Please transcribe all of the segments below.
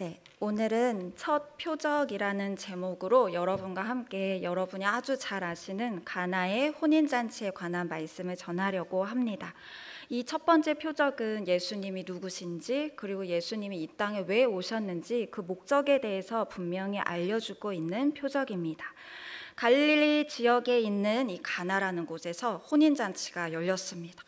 네, 오늘은 첫 표적이라는 제목으로 여러분과 함께 여러분이 아주 잘 아시는 가나의 혼인잔치에 관한 말씀을 전하려고 합니다. 이 첫 번째 표적은 예수님이 누구신지, 그리고 예수님이 이 땅에 왜 오셨는지 그 목적에 대해서 분명히 알려주고 있는 표적입니다. 갈릴리 지역에 있는 이 가나라는 곳에서 혼인잔치가 열렸습니다.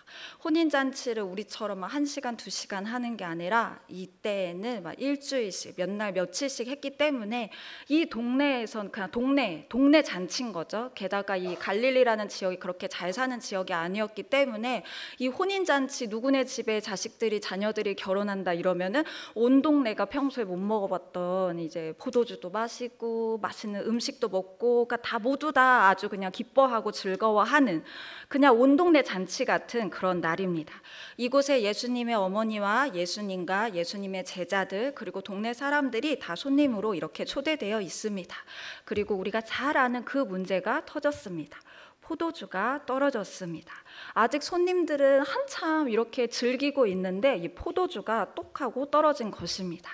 혼인잔치를 우리처럼 1시간, 2시간 하는 게 아니라 이때에는 막 일주일씩, 몇 날, 며칠씩 했기 때문에 이 동네에선 그냥 동네 잔치인 거죠. 게다가 이 갈릴리라는 지역이 그렇게 잘 사는 지역이 아니었기 때문에 이 혼인잔치, 누구네 집에 자녀들이 결혼한다 이러면은 온 동네가 평소에 못 먹어봤던 이제 포도주도 마시고 맛있는 음식도 먹고, 그러니까 모두 다 아주 그냥 기뻐하고 즐거워하는 그냥 온 동네 잔치 같은 그런 날입니다. 이곳에 예수님의 어머니와 예수님과 예수님의 제자들, 그리고 동네 사람들이 다 손님으로 이렇게 초대되어 있습니다. 그리고 우리가 잘 아는 그 문제가 터졌습니다. 포도주가 떨어졌습니다. 아직 손님들은 한참 이렇게 즐기고 있는데 이 포도주가 똑 하고 떨어진 것입니다.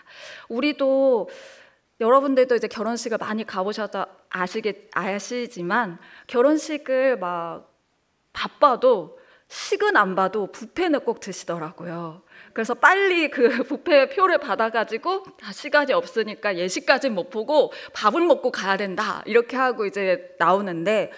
여러분들도 이제 결혼식을 많이 가보셔서 아시지만 결혼식을 막 바빠도 식은 안 봐도 뷔페는 꼭 드시더라고요. 그래서 빨리 그 뷔페 표를 받아가지고 시간이 없으니까 예식까지는 못 보고 밥을 먹고 가야 된다 이렇게 하고 이제 나오는데,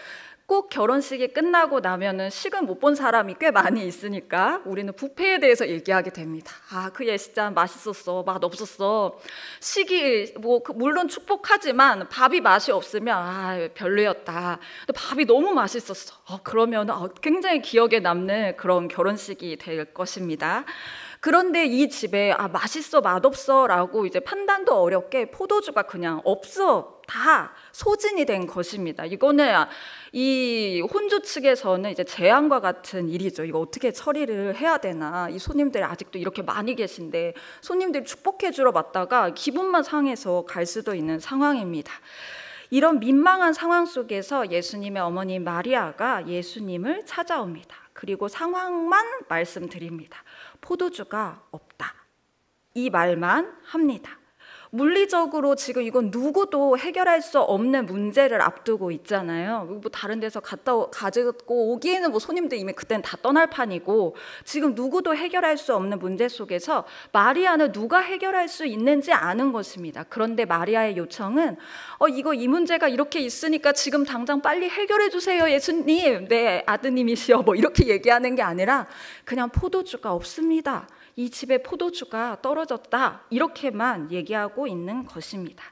꼭 결혼식이 끝나고 나면은 식은 못 본 사람이 꽤 많이 있으니까 우리는 뷔페에 대해서 얘기하게 됩니다. 그 예식장 맛있었어, 맛 없었어. 식이 물론 축복하지만 밥이 맛이 없으면 별로였다. 근데 밥이 너무 맛있었어. 그러면 굉장히 기억에 남는 그런 결혼식이 될 것입니다. 그런데 이 집에 맛있어 맛없어 라고 이제 판단도 어렵게 포도주가 그냥 없어, 다 소진이 된 것입니다. 이거는 이 혼주 측에서는 이제 재앙과 같은 일이죠. 이거 어떻게 처리를 해야 되나, 이 손님들이 아직도 이렇게 많이 계신데 손님들이 축복해 주러 왔다가 기분만 상해서 갈 수도 있는 상황입니다. 이런 민망한 상황 속에서 예수님의 어머니 마리아가 예수님을 찾아옵니다. 그리고 상황만 말씀드립니다. 포도주가 없다, 이 말만 합니다. 물리적으로 지금 이건 누구도 해결할 수 없는 문제를 앞두고 있잖아요. 다른 데서 가지고 오기에는 손님들 이미 그때는 다 떠날 판이고, 지금 누구도 해결할 수 없는 문제 속에서 마리아는 누가 해결할 수 있는지 아는 것입니다. 그런데 마리아의 요청은 이 문제가 이렇게 있으니까 지금 당장 빨리 해결해 주세요, 예수님. 네, 아드님이시여. 이렇게 얘기하는 게 아니라 그냥 포도주가 없습니다, 이 집에 포도주가 떨어졌다, 이렇게만 얘기하고 있는 것입니다.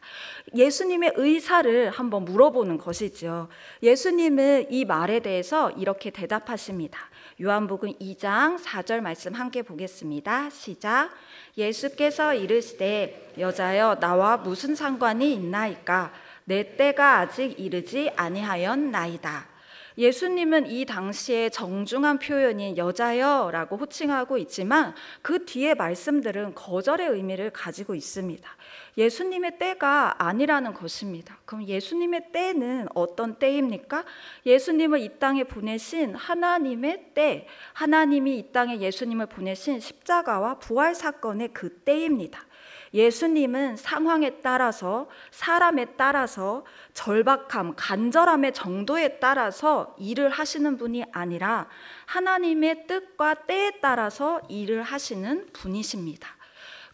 예수님의 의사를 한번 물어보는 것이죠. 예수님은 이 말에 대해서 이렇게 대답하십니다. 요한복음 2장 4절 말씀 함께 보겠습니다. 시작. 예수께서 이르시되 여자여 나와 무슨 상관이 있나이까, 내 때가 아직 이르지 아니하였나이다. 예수님은 이 당시에 정중한 표현인 여자여 라고 호칭하고 있지만 그 뒤에 말씀들은 거절의 의미를 가지고 있습니다. 예수님의 때가 아니라는 것입니다. 그럼 예수님의 때는 어떤 때입니까? 예수님을 이 땅에 보내신 하나님의 때, 하나님이 이 땅에 예수님을 보내신 십자가와 부활 사건의 그 때입니다. 예수님은 상황에 따라서, 사람에 따라서, 절박함, 간절함의 정도에 따라서 일을 하시는 분이 아니라 하나님의 뜻과 때에 따라서 일을 하시는 분이십니다.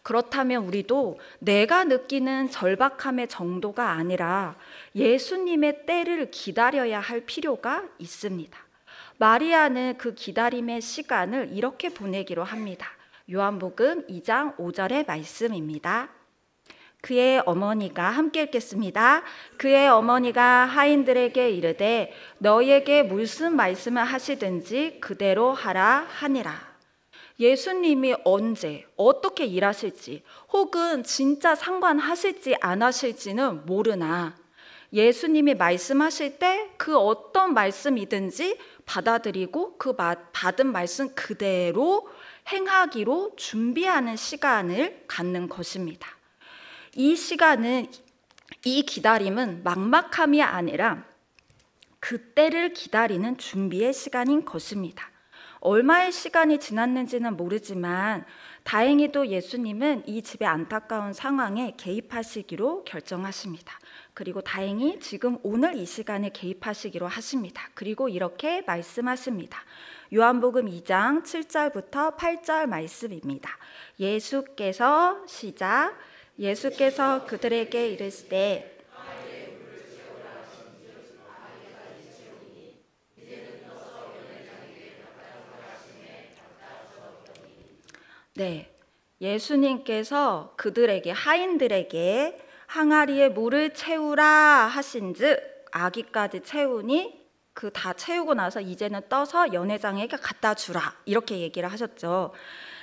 그렇다면 우리도 내가 느끼는 절박함의 정도가 아니라 예수님의 때를 기다려야 할 필요가 있습니다. 마리아는 그 기다림의 시간을 이렇게 보내기로 합니다. 요한복음 2장 5절의 말씀입니다. 그의 어머니가, 함께 읽겠습니다. 그의 어머니가 하인들에게 이르되 너희에게 무슨 말씀을 하시든지 그대로 하라 하니라. 예수님이 언제 어떻게 일하실지, 혹은 진짜 상관하실지 안 하실지는 모르나 예수님이 말씀하실 때 그 어떤 말씀이든지 받아들이고 그 받은 말씀 그대로 행하기로 준비하는 시간을 갖는 것입니다. 이 시간은, 이 기다림은 막막함이 아니라 그때를 기다리는 준비의 시간인 것입니다. 얼마의 시간이 지났는지는 모르지만 다행히도 예수님은 이 집의 안타까운 상황에 개입하시기로 결정하십니다. 그리고 다행히 지금 오늘 이 시간에 개입하시기로 하십니다. 그리고 이렇게 말씀하십니다. 요한복음 2장 7절부터 8절 말씀입니다. 예수께서 그들에게 이르시되 네, 예수님께서 그들에게, 하인들에게 항아리에 물을 채우라 하신즉 아기까지 채우니 그 다 채우고 나서 이제는 떠서 연회장에게 갖다 주라, 이렇게 얘기를 하셨죠.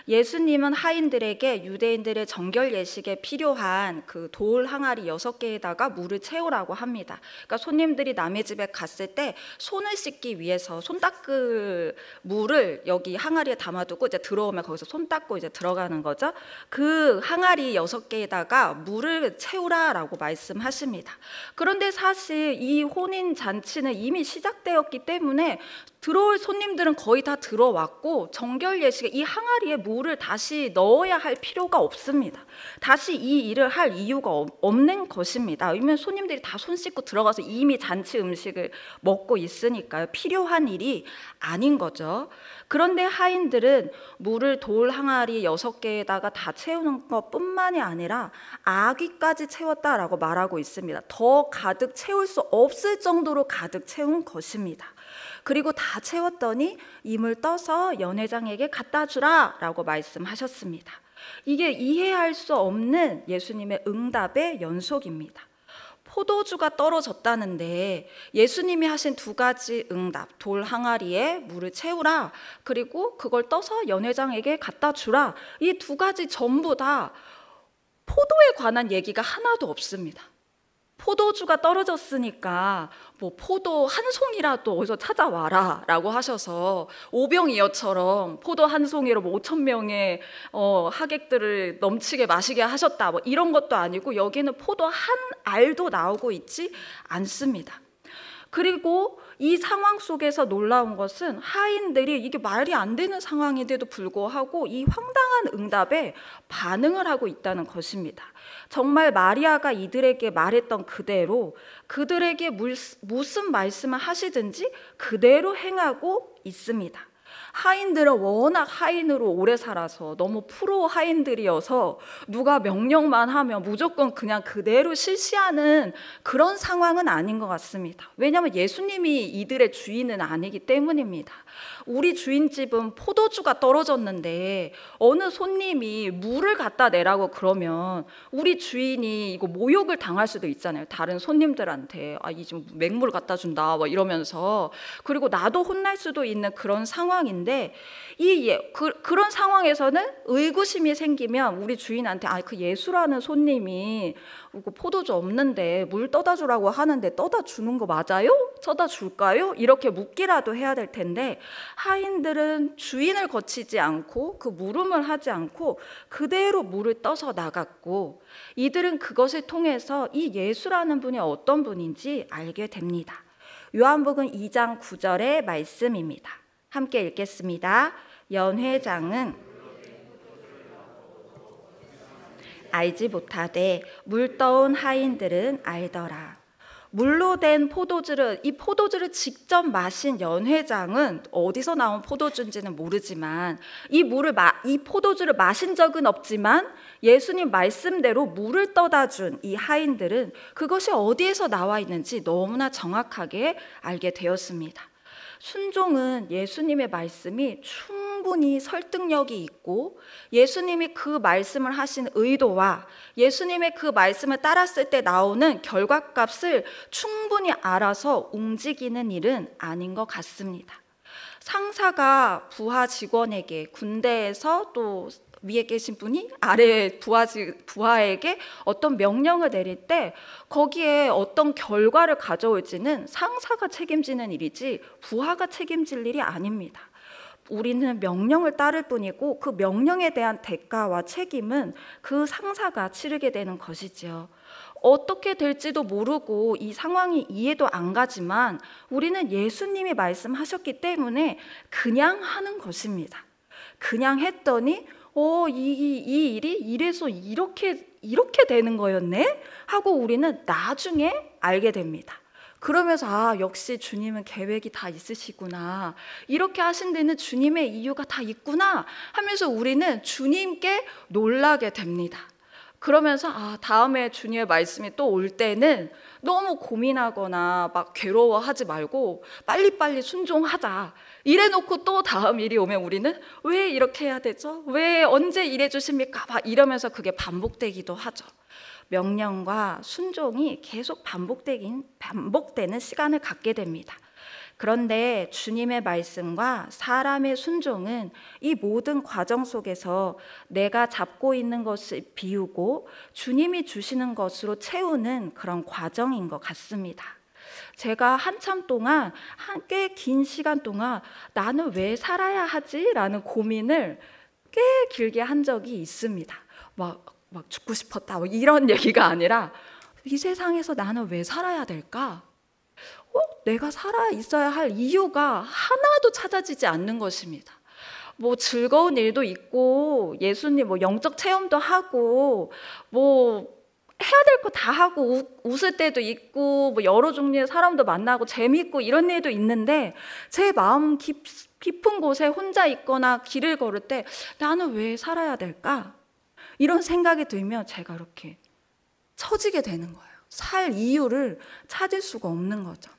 예수님은 하인들에게 유대인들의 정결 예식에 필요한 그 돌 항아리 6개에다가 물을 채우라고 합니다. 그러니까 손님들이 남의 집에 갔을 때 손을 씻기 위해서 손 닦을 물을 여기 항아리에 담아두고 이제 들어오면 거기서 손 닦고 이제 들어가는 거죠. 그 항아리 6개에다가 물을 채우라라고 말씀하십니다. 그런데 사실 이 혼인 잔치는 이미 시작되었기 때문에 들어올 손님들은 거의 다 들어왔고 정결 예식에 이 항아리에 물을 다시 넣어야 할 필요가 없습니다. 다시 이 일을 할 이유가 없는 것입니다. 왜냐하면 손님들이 다 손 씻고 들어가서 이미 잔치 음식을 먹고 있으니까요. 필요한 일이 아닌 거죠. 그런데 하인들은 물을 돌 항아리 6개에다가 다 채우는 것뿐만이 아니라 아귀까지 채웠다라고 말하고 있습니다. 더 가득 채울 수 없을 정도로 가득 채운 것입니다. 그리고 다 채웠더니 이물 떠서 연회장에게 갖다 주라 라고 말씀하셨습니다. 이게 이해할 수 없는 예수님의 응답의 연속입니다. 포도주가 떨어졌다는데 예수님이 하신 2가지 응답, 돌 항아리에 물을 채우라, 그리고 그걸 떠서 연회장에게 갖다 주라, 이 2가지 전부 다 포도에 관한 얘기가 하나도 없습니다. 포도주가 떨어졌으니까 뭐 포도 한 송이라도 어디서 찾아와라 라고 하셔서 오병이어처럼 포도 한 송이로 뭐 5,000명의 하객들을 넘치게 마시게 하셨다, 뭐 이런 것도 아니고 여기는 포도 한 알도 나오고 있지 않습니다. 그리고 이 상황 속에서 놀라운 것은 하인들이 이게 말이 안 되는 상황인데도 불구하고 이 황당한 응답에 반응을 하고 있다는 것입니다. 정말 마리아가 이들에게 말했던 그대로 그들에게 무슨 말씀을 하시든지 그대로 행하고 있습니다. 하인들은 워낙 하인으로 오래 살아서 너무 프로 하인들이어서 누가 명령만 하면 무조건 그냥 그대로 실시하는 그런 상황은 아닌 것 같습니다. 왜냐하면 예수님이 이들의 주인은 아니기 때문입니다. 우리 주인집은 포도주가 떨어졌는데 어느 손님이 물을 갖다 내라고 그러면 우리 주인이 이거 모욕을 당할 수도 있잖아요. 다른 손님들한테 이 좀 맹물 갖다 준다 뭐 이러면서. 그리고 나도 혼날 수도 있는 그런 상황인데 그런 상황에서는 의구심이 생기면 우리 주인한테 그 예수라는 손님이 포도주 없는데 물 떠다 주라고 하는데 떠다 주는 거 맞아요? 떠다 줄까요? 이렇게 묻기라도 해야 될 텐데 하인들은 주인을 거치지 않고 그 물음을 하지 않고 그대로 물을 떠서 나갔고 이들은 그것을 통해서 이 예수라는 분이 어떤 분인지 알게 됩니다. 요한복음 2장 9절의 말씀입니다. 함께 읽겠습니다. 연회장은 알지 못하되 물 떠온 하인들은 알더라. 물로 된 포도주를, 이 포도주를 직접 마신 연회장은 어디서 나온 포도주인지는 모르지만 이 포도주를 마신 적은 없지만 예수님 말씀대로 물을 떠다 준 이 하인들은 그것이 어디에서 나와 있는지 너무나 정확하게 알게 되었습니다. 순종은 예수님의 말씀이 충분히 설득력이 있고 예수님이 그 말씀을 하신 의도와 예수님의 그 말씀을 따랐을 때 나오는 결과값을 충분히 알아서 움직이는 일은 아닌 것 같습니다. 상사가 부하 직원에게 군대에서 또 위에 계신 분이 아래 부하에게 어떤 명령을 내릴 때 거기에 어떤 결과를 가져올지는 상사가 책임지는 일이지 부하가 책임질 일이 아닙니다. 우리는 명령을 따를 뿐이고 그 명령에 대한 대가와 책임은 그 상사가 치르게 되는 것이지요. 어떻게 될지도 모르고 이 상황이 이해도 안 가지만 우리는 예수님이 말씀하셨기 때문에 그냥 하는 것입니다. 그냥 했더니 이 일이 이래서 이렇게 되는 거였네? 하고 우리는 나중에 알게 됩니다. 그러면서 역시 주님은 계획이 다 있으시구나. 이렇게 하신 데는 주님의 이유가 다 있구나 하면서 우리는 주님께 놀라게 됩니다. 그러면서 다음에 주님의 말씀이 또 올 때는 너무 고민하거나 막 괴로워하지 말고 빨리빨리 순종하자. 이래놓고 또 다음 일이 오면 우리는 왜 이렇게 해야 되죠? 왜 언제 이래 주십니까? 막 이러면서 그게 반복되기도 하죠. 명령과 순종이 계속 반복되는 시간을 갖게 됩니다. 그런데 주님의 말씀과 사람의 순종은 이 모든 과정 속에서 내가 잡고 있는 것을 비우고 주님이 주시는 것으로 채우는 그런 과정인 것 같습니다. 제가 한참 동안 꽤 긴 시간 동안 나는 왜 살아야 하지? 라는 고민을 꽤 길게 한 적이 있습니다. 막 죽고 싶었다 이런 얘기가 아니라 이 세상에서 나는 왜 살아야 될까? 내가 살아 있어야 할 이유가 하나도 찾아지지 않는 것입니다. 즐거운 일도 있고 예수님 영적 체험도 하고 해야 될 거 다 하고 웃을 때도 있고 여러 종류의 사람도 만나고 재미있고 이런 일도 있는데 제 마음 깊은 곳에 혼자 있거나 길을 걸을 때 나는 왜 살아야 될까? 이런 생각이 들면 제가 이렇게 처지게 되는 거예요. 살 이유를 찾을 수가 없는 거죠.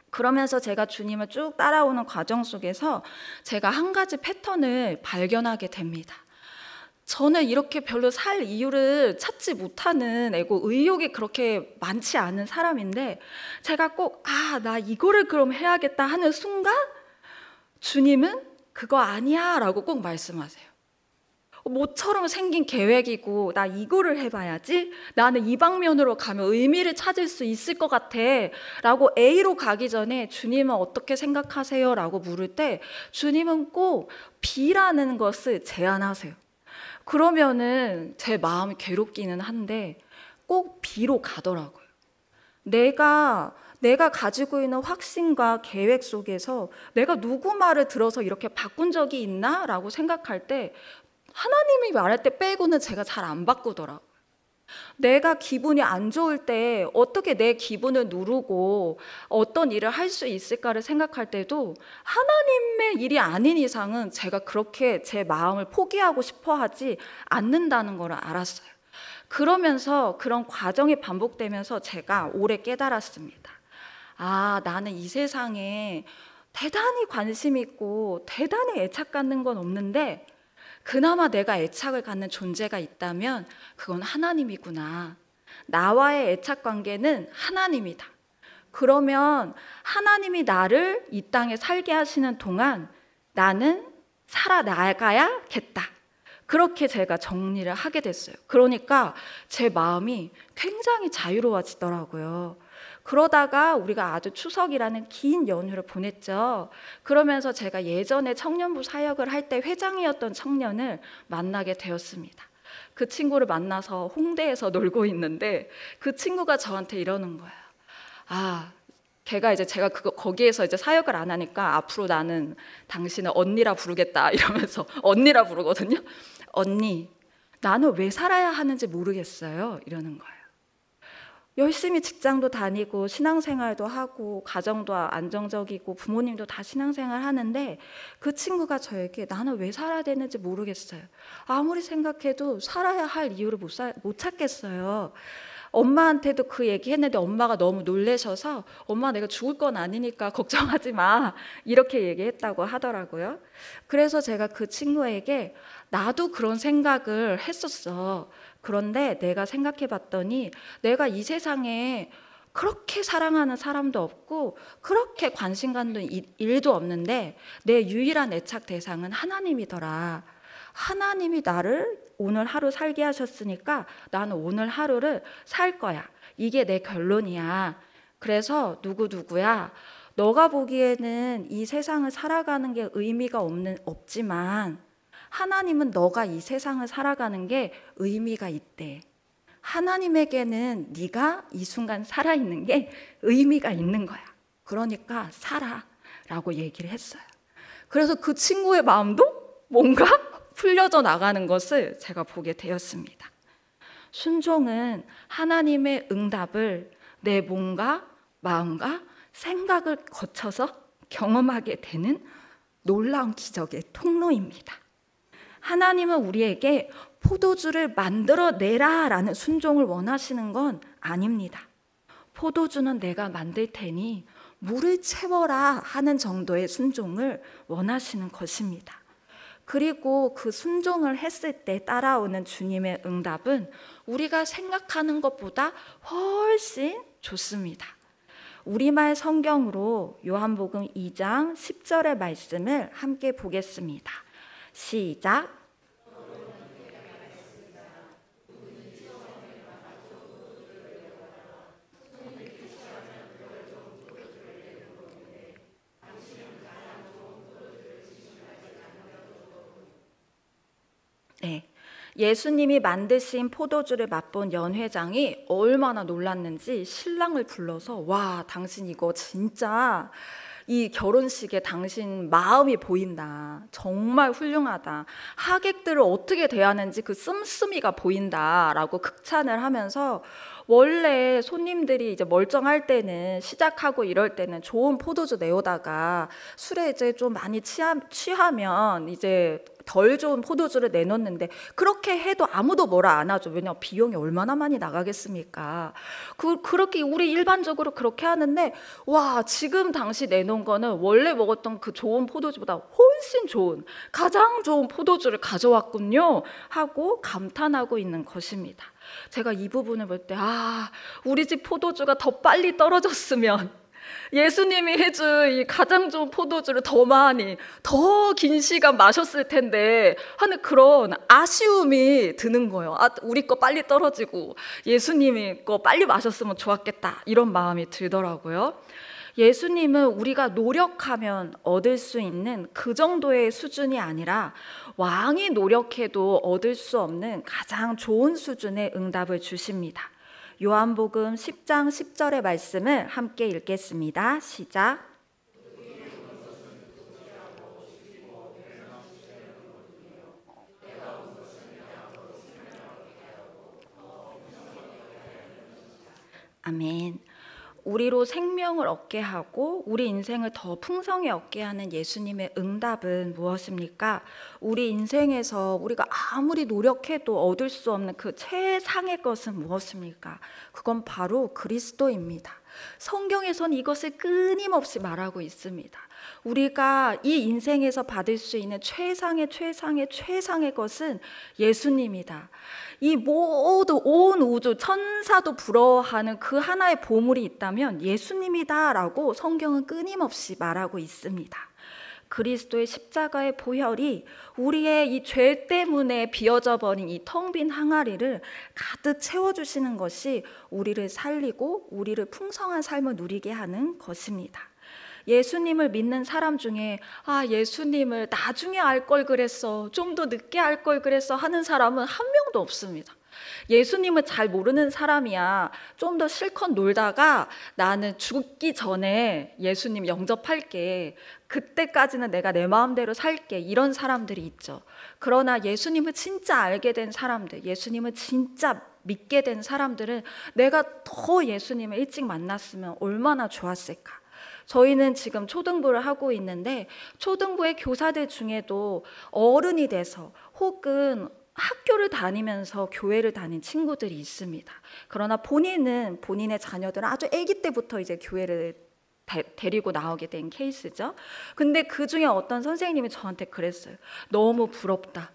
그러면서 제가 주님을 쭉 따라오는 과정 속에서 제가 한 가지 패턴을 발견하게 됩니다. 저는 이렇게 별로 살 이유를 찾지 못하는 의욕이 그렇게 많지 않은 사람인데 제가 꼭 나 이거를 그럼 해야겠다 하는 순간 주님은 그거 아니야 라고 꼭 말씀하세요. 모처럼 생긴 계획이고 나 이거를 해봐야지, 나는 이 방면으로 가면 의미를 찾을 수 있을 것 같아 라고 A로 가기 전에 주님은 어떻게 생각하세요? 라고 물을 때 주님은 꼭 B라는 것을 제안하세요. 그러면은 제 마음이 괴롭기는 한데 꼭 B로 가더라고요. 내가 가지고 있는 확신과 계획 속에서 내가 누구 말을 들어서 이렇게 바꾼 적이 있나? 라고 생각할 때 하나님이 말할 때 빼고는 제가 잘 안 바꾸더라고요. 내가 기분이 안 좋을 때 어떻게 내 기분을 누르고 어떤 일을 할 수 있을까를 생각할 때도 하나님의 일이 아닌 이상은 제가 그렇게 제 마음을 포기하고 싶어 하지 않는다는 걸 알았어요. 그러면서 그런 과정이 반복되면서 제가 오래 깨달았습니다. 나는 이 세상에 대단히 관심 있고 대단히 애착 갖는 건 없는데 그나마 내가 애착을 갖는 존재가 있다면 그건 하나님이구나. 나와의 애착 관계는 하나님이다. 그러면 하나님이 나를 이 땅에 살게 하시는 동안 나는 살아나가야겠다. 그렇게 제가 정리를 하게 됐어요. 그러니까 제 마음이 굉장히 자유로워지더라고요. 그러다가 우리가 아주 추석이라는 긴 연휴를 보냈죠. 그러면서 제가 예전에 청년부 사역을 할 때 회장이었던 청년을 만나게 되었습니다. 그 친구를 만나서 홍대에서 놀고 있는데 그 친구가 저한테 이러는 거예요. 제가 거기에서 이제 사역을 안 하니까 앞으로 나는 당신을 언니라 부르겠다 이러면서 언니라 부르거든요. 언니, 나는 왜 살아야 하는지 모르겠어요. 이러는 거예요. 열심히 직장도 다니고 신앙생활도 하고 가정도 안정적이고 부모님도 다 신앙생활 하는데 그 친구가 저에게 나는 왜 살아야 되는지 모르겠어요. 아무리 생각해도 살아야 할 이유를 못 찾겠어요. 엄마한테도 그 얘기했는데 엄마가 너무 놀라셔서 엄마 내가 죽을 건 아니니까 걱정하지 마 이렇게 얘기했다고 하더라고요. 그래서 제가 그 친구에게 나도 그런 생각을 했었어. 그런데 내가 생각해 봤더니 내가 이 세상에 그렇게 사랑하는 사람도 없고 그렇게 관심 갖는 일도 없는데 내 유일한 애착 대상은 하나님이더라. 하나님이 나를 오늘 하루 살게 하셨으니까 나는 오늘 하루를 살 거야. 이게 내 결론이야. 그래서 누구야 너가 보기에는 이 세상을 살아가는 게 의미가 없지만 하나님은 너가 이 세상을 살아가는 게 의미가 있대. 하나님에게는 네가 이 순간 살아있는 게 의미가 있는 거야. 그러니까 살아 라고 얘기를 했어요. 그래서 그 친구의 마음도 뭔가 풀려져 나가는 것을 제가 보게 되었습니다. 순종은 하나님의 응답을 내 몸과 마음과 생각을 거쳐서 경험하게 되는 놀라운 기적의 통로입니다. 하나님은 우리에게 포도주를 만들어내라 라는 순종을 원하시는 건 아닙니다. 포도주는 내가 만들 테니 물을 채워라 하는 정도의 순종을 원하시는 것입니다. 그리고 그 순종을 했을 때 따라오는 주님의 응답은 우리가 생각하는 것보다 훨씬 좋습니다. 우리말 성경으로 요한복음 2장 10절의 말씀을 함께 보겠습니다. 시작. 네, 예수님이 만드신 포도주를 맛본 연회장이 얼마나 놀랐는지 신랑을 불러서 와, 당신 이거 진짜 이 결혼식에 당신 마음이 보인다. 정말 훌륭하다. 하객들을 어떻게 대하는지 그 씀씀이가 보인다라고 극찬을 하면서 원래 손님들이 이제 멀쩡할 때는 시작하고 이럴 때는 좋은 포도주 내오다가 술에 이제 좀 많이 취하면 이제 덜 좋은 포도주를 내놓는데 그렇게 해도 아무도 뭐라 안 하죠. 왜냐하면 비용이 얼마나 많이 나가겠습니까? 그렇게 우리 일반적으로 그렇게 하는데 와, 지금 당시 내놓은 거는 원래 먹었던 그 좋은 포도주보다 훨씬 좋은 가장 좋은 포도주를 가져왔군요 하고 감탄하고 있는 것입니다. 제가 이 부분을 볼 때 우리 집 포도주가 더 빨리 떨어졌으면 예수님이 해준 이 가장 좋은 포도주를 더 많이 더 긴 시간 마셨을 텐데 하는 그런 아쉬움이 드는 거예요. 우리 거 빨리 떨어지고 예수님이 거 빨리 마셨으면 좋았겠다 이런 마음이 들더라고요. 예수님은 우리가 노력하면 얻을 수 있는 그 정도의 수준이 아니라 왕이 노력해도 얻을 수 없는 가장 좋은 수준의 응답을 주십니다. 요한복음 10장 10절의 말씀을 함께 읽겠습니다. 시작. 아멘. 우리로 생명을 얻게 하고 우리 인생을 더 풍성히 얻게 하는 예수님의 응답은 무엇입니까? 우리 인생에서 우리가 아무리 노력해도 얻을 수 없는 그 최상의 것은 무엇입니까? 그건 바로 그리스도입니다. 성경에서는 이것을 끊임없이 말하고 있습니다. 우리가 이 인생에서 받을 수 있는 최상의 것은 예수님이다. 이 모두 온 우주 천사도 부러워하는 그 하나의 보물이 있다면 예수님이다라고 성경은 끊임없이 말하고 있습니다. 그리스도의 십자가의 보혈이 우리의 이 죄 때문에 비어져 버린 이 텅 빈 항아리를 가득 채워주시는 것이 우리를 살리고 우리를 풍성한 삶을 누리게 하는 것입니다. 예수님을 믿는 사람 중에 예수님을 나중에 알 걸 그랬어, 좀 더 늦게 알 걸 그랬어 하는 사람은 한 명도 없습니다. 예수님을 잘 모르는 사람이야 좀 더 실컷 놀다가 나는 죽기 전에 예수님 영접할게, 그때까지는 내가 내 마음대로 살게, 이런 사람들이 있죠. 그러나 예수님을 진짜 알게 된 사람들, 예수님을 진짜 믿게 된 사람들은 내가 더 예수님을 일찍 만났으면 얼마나 좋았을까. 저희는 지금 초등부를 하고 있는데 초등부의 교사들 중에도 어른이 돼서 혹은 학교를 다니면서 교회를 다닌 친구들이 있습니다. 그러나 본인은 본인의 자녀들은 아주 아기 때부터 이제 교회를 데리고 나오게 된 케이스죠. 근데 그 중에 어떤 선생님이 저한테 그랬어요. 너무 부럽다.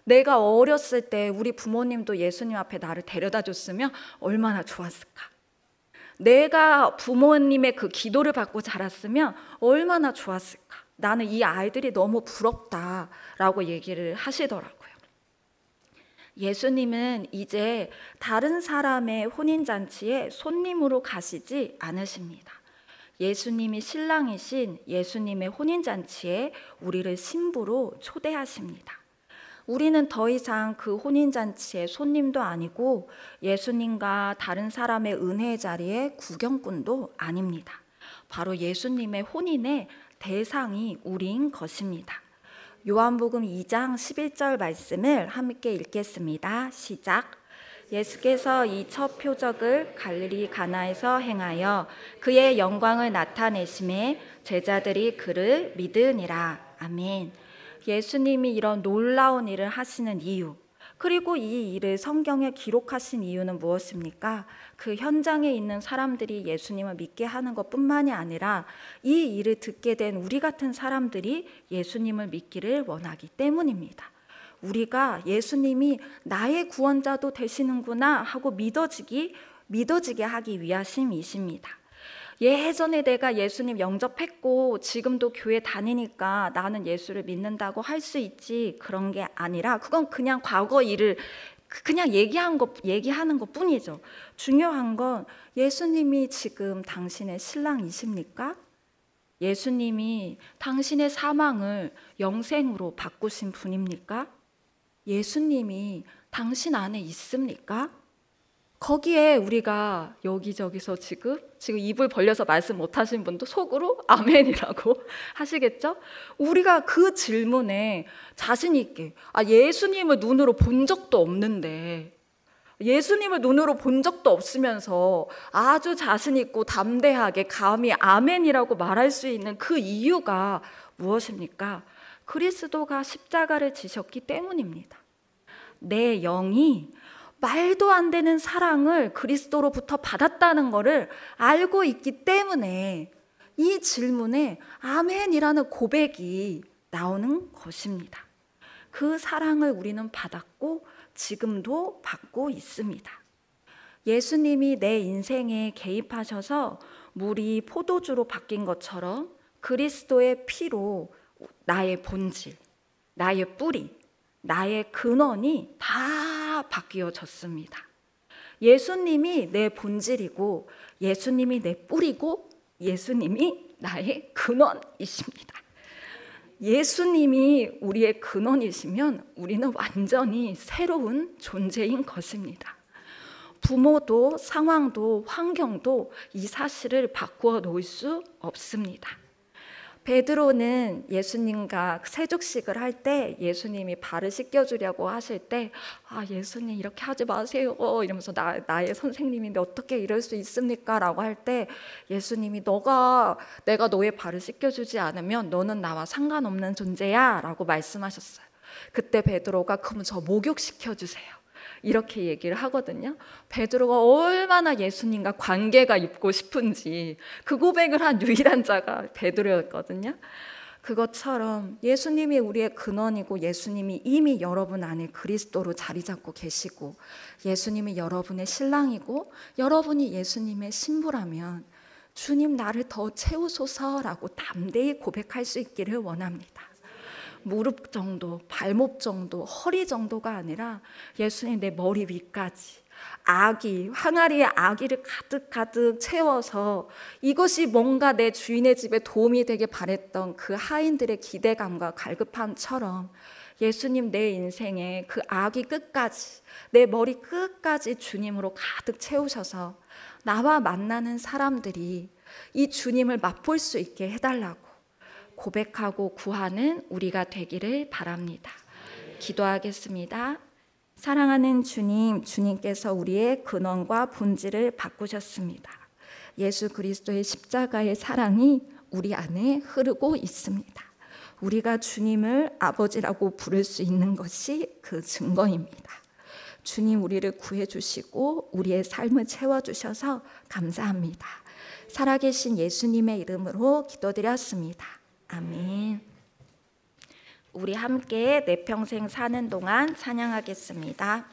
내가 어렸을 때 우리 부모님도 예수님 앞에 나를 데려다 줬으면 얼마나 좋았을까. 내가 부모님의 그 기도를 받고 자랐으면 얼마나 좋았을까. 나는 이 아이들이 너무 부럽다라고 얘기를 하시더라고요. 예수님은 이제 다른 사람의 혼인잔치에 손님으로 가시지 않으십니다. 예수님이 신랑이신 예수님의 혼인잔치에 우리를 신부로 초대하십니다. 우리는 더 이상 그 혼인잔치의 손님도 아니고 예수님과 다른 사람의 은혜의 자리에 구경꾼도 아닙니다. 바로 예수님의 혼인의 대상이 우리인 것입니다. 요한복음 2장 11절 말씀을 함께 읽겠습니다. 시작. 예수께서 이 첫 표적을 갈릴리 가나에서 행하여 그의 영광을 나타내심에 제자들이 그를 믿으니라. 아멘. 예수님이 이런 놀라운 일을 하시는 이유, 그리고 이 일을 성경에 기록하신 이유는 무엇입니까? 그 현장에 있는 사람들이 예수님을 믿게 하는 것뿐만이 아니라 이 일을 듣게 된 우리 같은 사람들이 예수님을 믿기를 원하기 때문입니다. 우리가 예수님이 나의 구원자도 되시는구나 하고 믿어지게 하기 위하심이십니다. 예전에 내가 예수님 영접했고 지금도 교회 다니니까 나는 예수를 믿는다고 할 수 있지, 그런 게 아니라 그건 그냥 과거 일을 그냥 얘기하는 것 뿐이죠. 중요한 건 예수님이 지금 당신의 신랑이십니까? 예수님이 당신의 사망을 영생으로 바꾸신 분입니까? 예수님이 당신 안에 있습니까? 거기에 우리가 여기저기서 지금 입을 벌려서 말씀 못하신 분도 속으로 아멘이라고 하시겠죠? 우리가 그 질문에 자신 있게 예수님을 눈으로 본 적도 없는데, 예수님을 눈으로 본 적도 없으면서 아주 자신 있고 담대하게 감히 아멘이라고 말할 수 있는 그 이유가 무엇입니까? 그리스도가 십자가를 지셨기 때문입니다. 내 영이 말도 안 되는 사랑을 그리스도로부터 받았다는 것을 알고 있기 때문에 이 질문에 아멘이라는 고백이 나오는 것입니다. 그 사랑을 우리는 받았고 지금도 받고 있습니다. 예수님이 내 인생에 개입하셔서 물이 포도주로 바뀐 것처럼 그리스도의 피로 나의 본질, 나의 뿌리, 나의 근원이 다 바뀌어졌습니다. 예수님이 내 본질이고 예수님이 내 뿌리고 예수님이 나의 근원이십니다. 예수님이 우리의 근원이시면 우리는 완전히 새로운 존재인 것입니다. 부모도 상황도 환경도 이 사실을 바꾸어 놓을 수 없습니다. 베드로는 예수님과 세족식을 할 때 예수님이 발을 씻겨주려고 하실 때 예수님 이렇게 하지 마세요 이러면서 나의 선생님인데 어떻게 이럴 수 있습니까? 라고 할 때 예수님이 내가 너의 발을 씻겨주지 않으면 너는 나와 상관없는 존재야 라고 말씀하셨어요. 그때 베드로가 그럼 저 목욕시켜주세요 이렇게 얘기를 하거든요. 베드로가 얼마나 예수님과 관계가 있고 싶은지 그 고백을 한 유일한 자가 베드로였거든요. 그것처럼 예수님이 우리의 근원이고 예수님이 이미 여러분 안에 그리스도로 자리 잡고 계시고 예수님이 여러분의 신랑이고 여러분이 예수님의 신부라면 주님 나를 더 채우소서라고 담대히 고백할 수 있기를 원합니다. 무릎 정도, 발목 정도, 허리 정도가 아니라 예수님 내 머리 위까지 항아리에 아기를 가득 채워서 이것이 뭔가 내 주인의 집에 도움이 되게 바랬던 그 하인들의 기대감과 갈급함처럼 예수님 내 인생에 그 아기 끝까지 내 머리 끝까지 주님으로 가득 채우셔서 나와 만나는 사람들이 이 주님을 맛볼 수 있게 해달라고 고백하고 구하는 우리가 되기를 바랍니다. 기도하겠습니다. 사랑하는 주님, 주님께서 우리의 근원과 본질을 바꾸셨습니다. 예수 그리스도의 십자가의 사랑이 우리 안에 흐르고 있습니다. 우리가 주님을 아버지라고 부를 수 있는 것이 그 증거입니다. 주님 우리를 구해주시고 우리의 삶을 채워주셔서 감사합니다. 살아계신 예수님의 이름으로 기도드렸습니다. 아멘. 우리 함께 내 평생 사는 동안 찬양하겠습니다.